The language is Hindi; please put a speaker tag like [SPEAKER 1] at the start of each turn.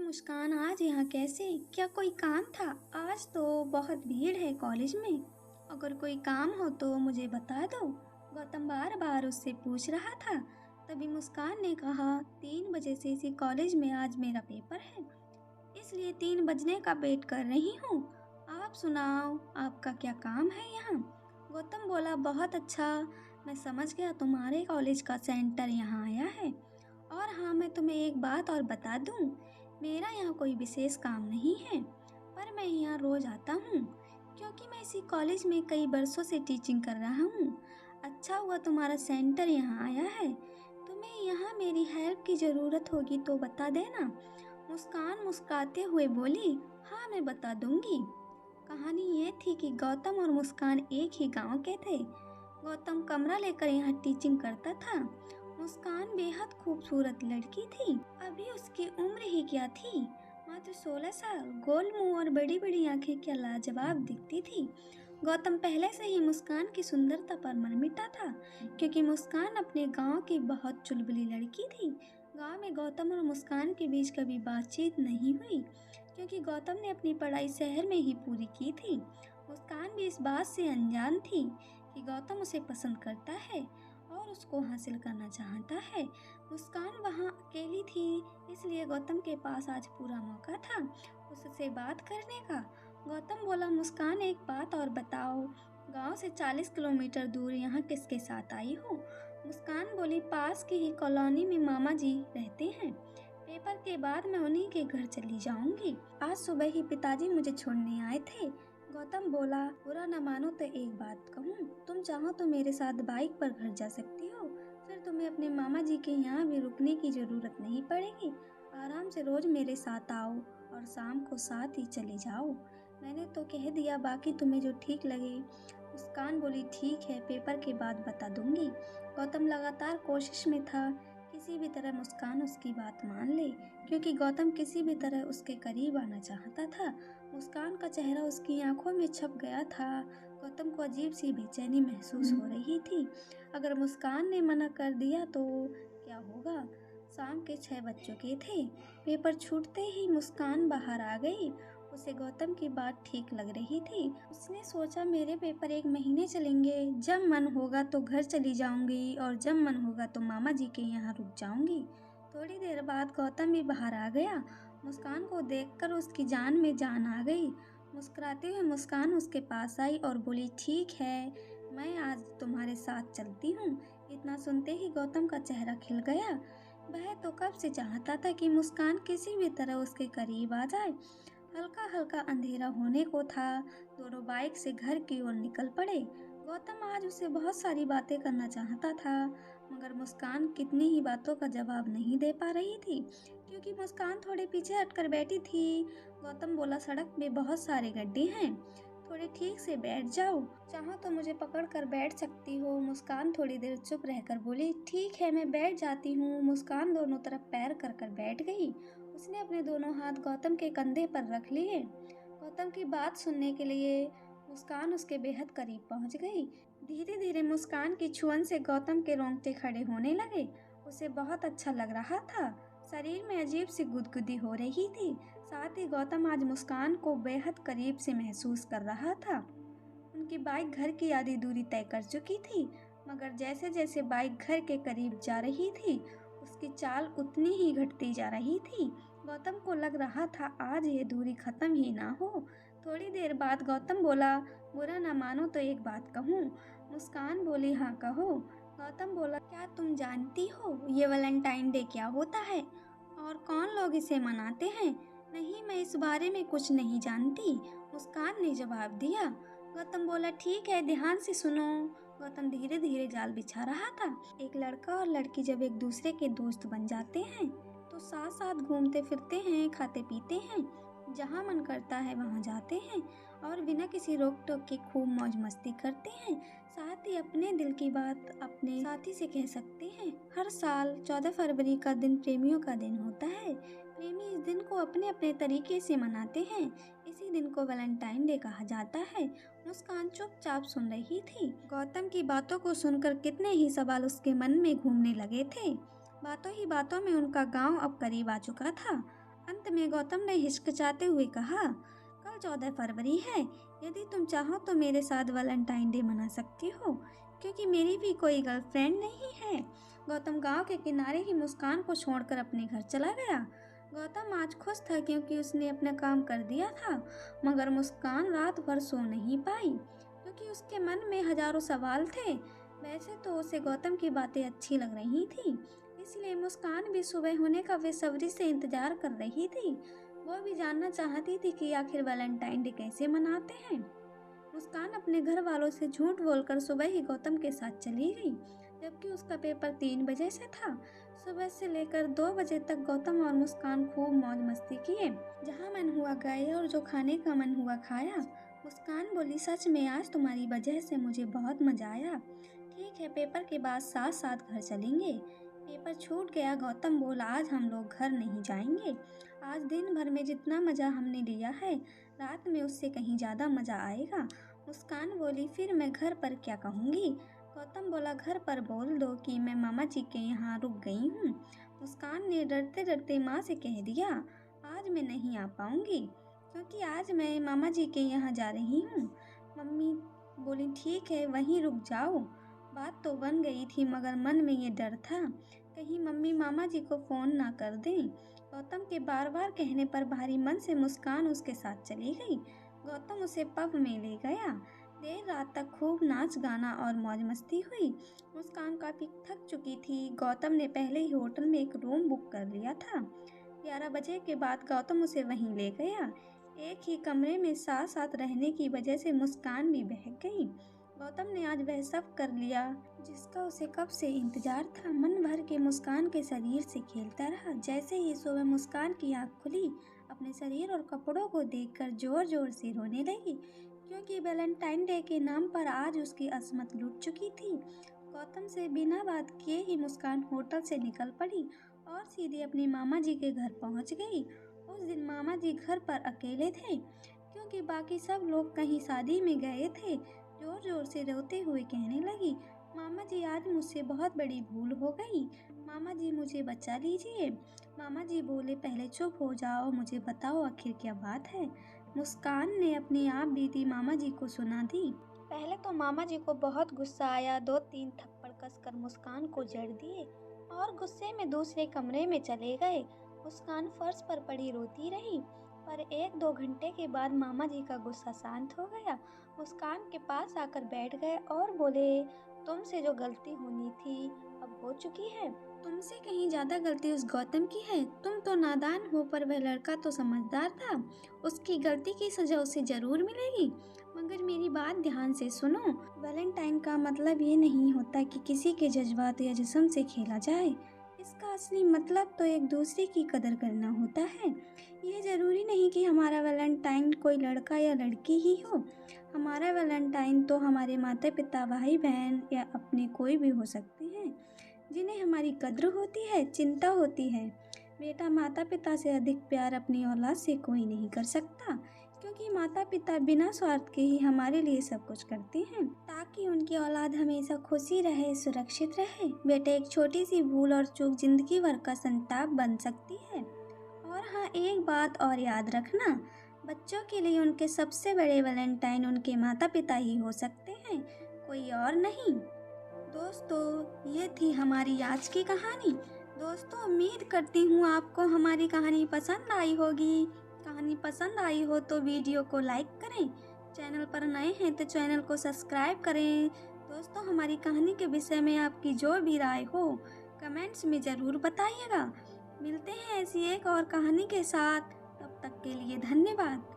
[SPEAKER 1] मुस्कान आज यहाँ कैसे? क्या कोई काम था? आज तो बहुत भीड़ है कॉलेज में। अगर कोई काम हो तो मुझे बता दो। गौतम बार बार उससे पूछ रहा था। तभी मुस्कान ने कहा, 3 बजे से इसी कॉलेज में आज मेरा पेपर है, इसलिए 3 बजने का वेट कर रही हूँ। आप सुनाओ, आपका क्या काम है यहाँ? गौतम बोला, बहुत अच्छा, मैं समझ गया तुम्हारे कॉलेज का सेंटर यहाँ आया है। और हाँ, मैं तुम्हें एक बात और बता दूँ, मेरा यहाँ कोई विशेष काम नहीं है, पर मैं यहाँ रोज आता हूँ क्योंकि मैं इसी कॉलेज में कई वर्षों से टीचिंग कर रहा हूँ। अच्छा हुआ तुम्हारा सेंटर यहाँ आया है। तुम्हें यहाँ मेरी हेल्प की ज़रूरत होगी तो बता देना। मुस्कान मुस्कुराते हुए बोली, हाँ मैं बता दूंगी। कहानी ये थी कि गौतम और मुस्कान एक ही गांव के थे। गौतम कमरा लेकर यहाँ टीचिंग करता था। मुस्कान बेहद खूबसूरत लड़की थी। अभी उसकी उम्र ही क्या थी, मात्र 16 साल। गोल मुंह और बड़ी बड़ी आंखें क्या लाजवाब दिखती थी। गौतम पहले से ही मुस्कान की सुंदरता पर मनमिटा था, क्योंकि मुस्कान अपने गांव की बहुत चुलबुली लड़की थी। गांव में गौतम और मुस्कान के बीच कभी बातचीत नहीं हुई, क्योंकि गौतम ने अपनी पढ़ाई शहर में ही पूरी की थी। मुस्कान भी इस बात से अनजान थी कि गौतम उसे पसंद करता है और उसको हासिल करना चाहता है। मुस्कान वहाँ अकेली थी, इसलिए गौतम के पास आज पूरा मौका था उससे बात करने का। गौतम बोला, मुस्कान एक बात और बताओ, गांव से 40 किलोमीटर दूर यहाँ किसके साथ आई हो? मुस्कान बोली, पास की ही कॉलोनी में मामा जी रहते हैं। पेपर के बाद मैं उन्हीं के घर चली जाऊंगी। आज सुबह ही पिताजी मुझे छोड़ने आए थे। गौतम बोला, बुरा न मानो तो एक बात कहूँ, तुम चाहो तो मेरे साथ बाइक पर घर जा सकती हो। फिर तुम्हें अपने मामा जी के यहाँ भी रुकने की जरूरत नहीं पड़ेगी। आराम से रोज मेरे साथ आओ और शाम को साथ ही चले जाओ। मैंने तो कह दिया, बाकी तुम्हें जो ठीक लगे। मुस्कान बोली, ठीक है, पेपर के बाद बता दूंगी। गौतम लगातार कोशिश में था, किसी भी तरह मुस्कान उसकी बात मान ले, क्योंकि गौतम किसी भी तरह उसके करीब आना चाहता था। मुस्कान का चेहरा उसकी आंखों में छप गया था। गौतम को अजीब सी बेचैनी महसूस हो रही थी। अगर मुस्कान ने मना कर दिया तो क्या होगा? शाम के 6 बज चुके थे। पेपर छूटते ही मुस्कान बाहर आ गई। उसे गौतम की बात ठीक लग रही थी। उसने सोचा, मेरे पेपर 1 महीने चलेंगे, जब मन होगा तो घर चली जाऊंगी और जब मन होगा तो मामा जी के यहाँ रुक जाऊंगी। थोड़ी देर बाद गौतम भी बाहर आ गया। मुस्कान को देखकर उसकी जान में जान आ गई। मुस्कुराते हुए मुस्कान उसके पास आई और बोली, ठीक है, मैं आज तुम्हारे साथ चलती हूँ। इतना सुनते ही गौतम का चेहरा खिल गया। वह तो कब से चाहता था कि मुस्कान किसी भी तरह उसके करीब आ जाए। हल्का हल्का अंधेरा होने को था। दोनों बाइक से घर की ओर निकल पड़े। गौतम आज उसे बहुत सारी बातें करना चाहता था, मगर मुस्कान कितनी ही बातों का जवाब नहीं दे पा रही थी, क्योंकि मुस्कान थोड़े पीछे हटकर बैठी थी। गौतम बोला, सड़क में बहुत सारे गड्ढे हैं, थोड़े ठीक से बैठ जाओ, चाहो तो मुझे पकड़ कर बैठ सकती हो। मुस्कान थोड़ी देर चुप रहकर बोली, ठीक है, मैं बैठ जाती हूँ। मुस्कान दोनों तरफ पैर कर कर बैठ गई। उसने अपने दोनों हाथ गौतम के कंधे पर रख लिए। गौतम की बात सुनने के लिए मुस्कान उसके बेहद करीब पहुंच गई। धीरे धीरे मुस्कान की छुअन से गौतम के रोंगटे खड़े होने लगे। उसे बहुत अच्छा लग रहा था। शरीर में अजीब सी गुदगुदी हो रही थी। साथ ही गौतम आज मुस्कान को बेहद करीब से महसूस कर रहा था। उनकी बाइक घर की आधी दूरी तय कर चुकी थी, मगर जैसे जैसे बाइक घर के करीब जा रही थी, उसकी चाल उतनी ही घटती जा रही थी। गौतम को लग रहा था आज ये दूरी खत्म ही ना हो। थोड़ी देर बाद गौतम बोला, बुरा ना मानो तो एक बात कहूँ? मुस्कान बोली, हाँ कहो। गौतम बोला, क्या तुम जानती हो ये वैलेंटाइन डे क्या होता है और कौन लोग इसे मनाते हैं? नहीं, मैं इस बारे में कुछ नहीं जानती, मुस्कान ने जवाब दिया। गौतम बोला, ठीक है, ध्यान से सुनो। गौतम धीरे धीरे जाल बिछा रहा था। एक लड़का और लड़की जब एक दूसरे के दोस्त बन जाते हैं तो साथ साथ घूमते फिरते हैं, खाते पीते हैं, जहाँ मन करता है वहाँ जाते हैं और बिना किसी रोक टोक के खूब मौज मस्ती करते हैं। साथ ही अपने दिल की बात अपने साथी से कह सकते हैं। हर साल 14 फरवरी का दिन प्रेमियों का दिन होता है। प्रेमी इस दिन को अपने अपने तरीके से मनाते हैं। इसी दिन को वैलेंटाइन डे कहा जाता है। मुस्कान चुपचाप सुन रही थी। गौतम की बातों को सुनकर कितने ही सवाल उसके मन में घूमने लगे थे। बातों ही बातों में उनका गांव अब करीब आ चुका था। अंत में गौतम ने हिचकिचाते हुए कहा, कल 14 फरवरी है। यदि तुम चाहो तो मेरे साथ वैलेंटाइन डे मना सकती हो, क्योंकि मेरी भी कोई गर्लफ्रेंड नहीं है। गौतम गांव के किनारे ही मुस्कान को छोड़कर अपने घर चला गया। गौतम आज खुश था क्योंकि उसने अपना काम कर दिया था, मगर मुस्कान रात भर सो नहीं पाई क्योंकि उसके मन में हजारों सवाल थे। वैसे तो उसे गौतम की बातें अच्छी लग रही थी, इसलिए मुस्कान भी सुबह होने का बेसब्री से इंतजार कर रही थी। वो भी जानना चाहती थी कि आखिर वैलेंटाइन डे कैसे मनाते हैं। मुस्कान अपने घर वालों से झूठ बोलकर सुबह ही गौतम के साथ चली गई, जबकि उसका पेपर 3 बजे से था। सुबह से लेकर 2 बजे तक गौतम और मुस्कान खूब मौज मस्ती किए। जहाँ मन हुआ गए और जो खाने का मन हुआ खाया। मुस्कान बोली, सच में आज तुम्हारी वजह से मुझे बहुत मजा आया। ठीक है, पेपर के बाद साथ साथ घर चलेंगे। पेपर छूट गया। गौतम बोला, आज हम लोग घर नहीं जाएंगे। आज दिन भर में जितना मज़ा हमने लिया है, रात में उससे कहीं ज़्यादा मज़ा आएगा। मुस्कान बोली, फिर मैं घर पर क्या कहूँगी। गौतम बोला, घर पर बोल दो कि मैं मामा जी के यहाँ रुक गई हूँ। मुस्कान ने डरते डरते माँ से कह दिया, आज मैं नहीं आ पाऊँगी क्योंकि आज मैं मामा जी के यहाँ जा रही हूँ। मम्मी बोली, ठीक है, वहीं रुक जाओ। बात तो बन गई थी, मगर मन में ये डर था कहीं मम्मी मामा जी को फ़ोन ना कर दें। गौतम के बार बार कहने पर भारी मन से मुस्कान उसके साथ चली गई। गौतम उसे पब में ले गया। देर रात तक खूब नाच गाना और मौज मस्ती हुई। मुस्कान काफ़ी थक चुकी थी। गौतम ने पहले ही होटल में एक रूम बुक कर लिया था। 11 बजे के बाद गौतम उसे वहीं ले गया। एक ही कमरे में साथ साथ रहने की वजह से मुस्कान भी बहक गई। गौतम ने आज वह सब कर लिया जिसका उसे कब से इंतजार था। मन भर के मुस्कान के शरीर से खेलता रहा। जैसे ही सुबह मुस्कान की आँख खुली, अपने शरीर और कपड़ों को देखकर जोर जोर से रोने लगी, क्योंकि वैलेंटाइन डे के नाम पर आज उसकी असमत लूट चुकी थी। गौतम से बिना बात किए ही मुस्कान होटल से निकल पड़ी और सीधे अपने मामा जी के घर पहुंच गई। उस दिन मामा जी घर पर अकेले थे क्योंकि बाकी सब लोग कहीं शादी में गए थे। जोर जोर से रोते हुए कहने लगी, मामा जी, आज मुझसे बहुत बड़ी भूल हो गई। मामा जी, मुझे बचा लीजिए। मामा जी बोले, पहले चुप हो जाओ, मुझे बताओ आखिर क्या बात है। मुस्कान ने अपनी आप बीती मामा जी को सुना दी। पहले तो मामा जी को बहुत गुस्सा आया। 2-3 थप्पड़ कसकर मुस्कान को जड़ दिए और गुस्से में दूसरे कमरे में चले गए। मुस्कान फर्श पर पड़ी रोती रही, पर 1-2 घंटे के बाद मामा जी का गुस्सा शांत हो गया। मुस्कान के पास आकर बैठ गए और बोले, तुमसे जो गलती होनी थी अब हो चुकी है। तुमसे कहीं ज्यादा गलती उस गौतम की है। तुम तो नादान हो, पर वह लड़का तो समझदार था। उसकी गलती की सजा उसे जरूर मिलेगी। मगर मेरी बात ध्यान से सुनो, वैलेंटाइन का मतलब ये नहीं होता कि किसी के जज्बात या जिस्म से खेला जाए। इसका असली मतलब तो एक दूसरे की कदर करना होता है। ये ज़रूरी नहीं कि हमारा वैलेंटाइन कोई लड़का या लड़की ही हो। हमारा वैलेंटाइन तो हमारे माता पिता, भाई बहन या अपने कोई भी हो सकते हैं, जिन्हें हमारी कद्र होती है, चिंता होती है। बेटा, माता पिता से अधिक प्यार अपनी औलाद से कोई नहीं कर सकता, क्योंकि माता पिता बिना स्वार्थ के ही हमारे लिए सब कुछ करते हैं ताकि उनकी औलाद हमेशा खुशी रहे, सुरक्षित रहे। बेटे, एक छोटी सी भूल और चूक जिंदगी भर का संताप बन सकती है। और हाँ, एक बात और याद रखना, बच्चों के लिए उनके सबसे बड़े वैलेंटाइन उनके माता पिता ही हो सकते हैं, कोई और नहीं। दोस्तों, ये थी हमारी आज की कहानी। दोस्तों, उम्मीद करती हूँ आपको हमारी कहानी पसंद आई होगी। कहानी पसंद आई हो तो वीडियो को लाइक करें। चैनल पर नए हैं तो चैनल को सब्सक्राइब करें। दोस्तों, हमारी कहानी के विषय में आपकी जो भी राय हो कमेंट्स में ज़रूर बताइएगा। मिलते हैं ऐसी एक और कहानी के साथ। तब तक के लिए धन्यवाद।